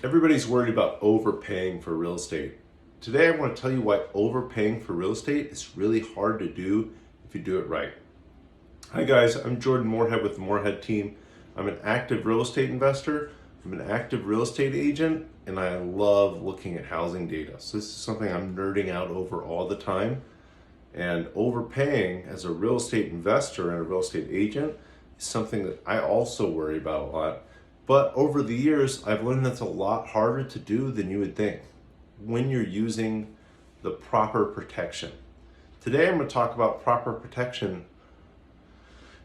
Everybody's worried about overpaying for real estate. Today I want to tell you why overpaying for real estate is really hard to do if you do it right. Hi guys, I'm Jordan Moorhead with the Moorhead team. I'm an active real estate investor, I'm an active real estate agent, and I love looking at housing data. So this is something I'm nerding out over all the time. And overpaying as a real estate investor and a real estate agent is something that I also worry about a lot. But over the years, I've learned that's a lot harder to do than you would think when you're using the proper protection. Today, I'm going to talk about proper protection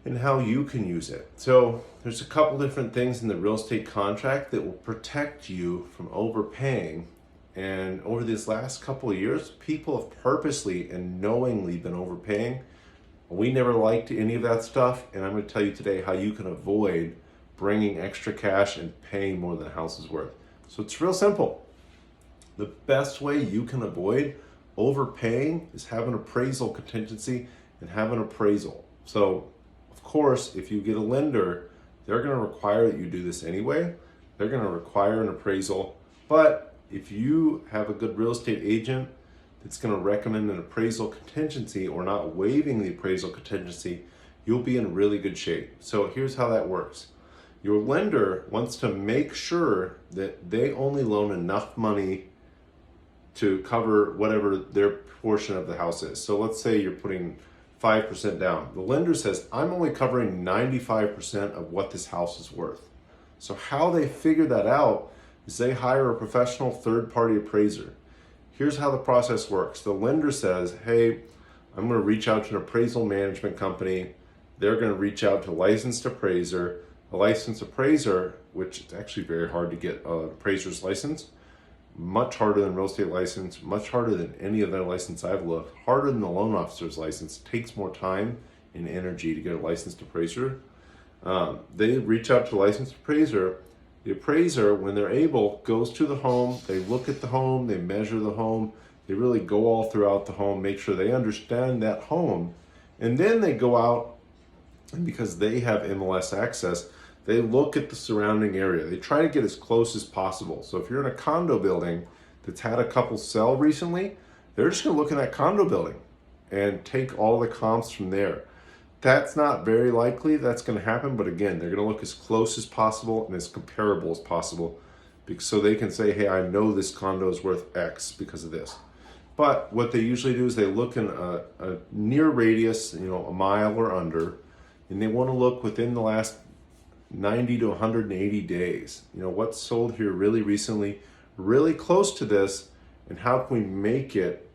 and how you can use it. So there's a couple different things in the real estate contract that will protect you from overpaying. And over these last couple of years, people have purposely and knowingly been overpaying. We never liked any of that stuff, and I'm going to tell you today how you can avoid bringing extra cash and paying more than the house is worth. So it's real simple. The best way you can avoid overpaying is have an appraisal contingency and have an appraisal. So of course, if you get a lender, they're going to require that you do this anyway. They're going to require an appraisal. But if you have a good real estate agent that's going to recommend an appraisal contingency or not waiving the appraisal contingency, you'll be in really good shape. So here's how that works. Your lender wants to make sure that they only loan enough money to cover whatever their portion of the house is. So let's say you're putting 5% down. The lender says, I'm only covering 95% of what this house is worth. So how they figure that out is they hire a professional third-party appraiser. Here's how the process works. The lender says, hey, I'm going to reach out to an appraisal management company. They're going to reach out to a licensed appraiser. A licensed appraiser, which is actually very hard to get an appraiser's license, much harder than real estate license, much harder than any other license I've looked, harder than the loan officer's license. It takes more time and energy to get a licensed appraiser. They reach out to a licensed appraiser. The appraiser, when they're able, goes to the home, they look at the home, they measure the home, they really go all throughout the home, make sure they understand that home, and then they go out, and because they have MLS access, they look at the surrounding area. They try to get as close as possible. So if you're in a condo building that's had a couple sell recently, they're just gonna look in that condo building and take all the comps from there. That's not very likely that's gonna happen, but again, they're gonna look as close as possible and as comparable as possible so they can say, hey, I know this condo is worth X because of this. But what they usually do is they look in a near radius, a mile or under, and they wanna look within the last 90 to 180 days. What's sold here really recently, really close to this, and how can we make it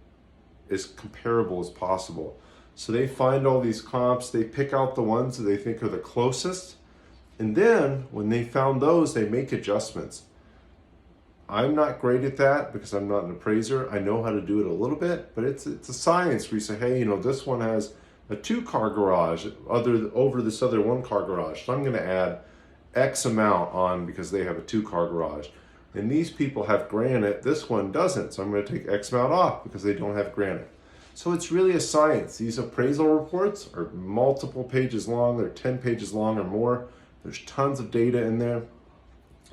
as comparable as possible? So they find all these comps, they pick out the ones that they think are the closest, and then when they found those, they make adjustments. I'm not great at that because I'm not an appraiser. I know how to do it a little bit, but it's a science where you say, hey, this one has a 2-car garage over this other 1-car garage. So I'm going to add X amount on because they have a 2-car garage. And these people have granite, this one doesn't. So I'm going to take X amount off because they don't have granite. So it's really a science. These appraisal reports are multiple pages long. They're 10 pages long or more. There's tons of data in there.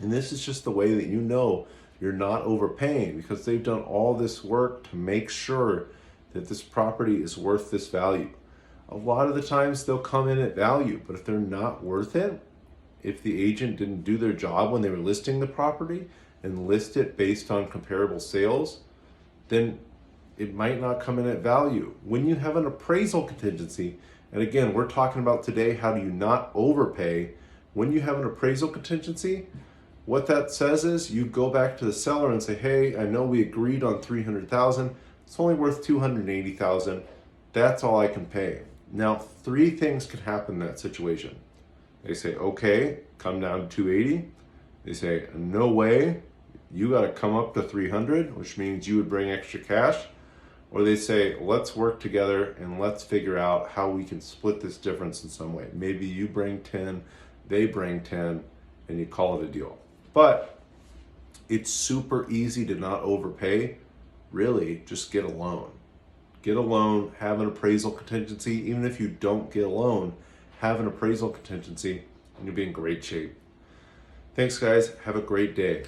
And this is just the way that you're not overpaying because they've done all this work to make sure that this property is worth this value. A lot of the times they'll come in at value, but if they're not worth it, if the agent didn't do their job when they were listing the property and list it based on comparable sales, then it might not come in at value. When you have an appraisal contingency, and again, we're talking about today, how do you not overpay? When you have an appraisal contingency, what that says is you go back to the seller and say, hey, I know we agreed on $300,000. It's only worth $280,000. That's all I can pay. Now, 3 things could happen in that situation. They say, okay, come down to 280. They say, no way, you got to come up to 300, which means you would bring extra cash. Or they say, let's work together and let's figure out how we can split this difference in some way. Maybe you bring 10, they bring 10, and you call it a deal. But it's super easy to not overpay. Really, just get a loan. Get a loan, have an appraisal contingency. Even if you don't get a loan, have an appraisal contingency, and you'll be in great shape. Thanks, guys. Have a great day.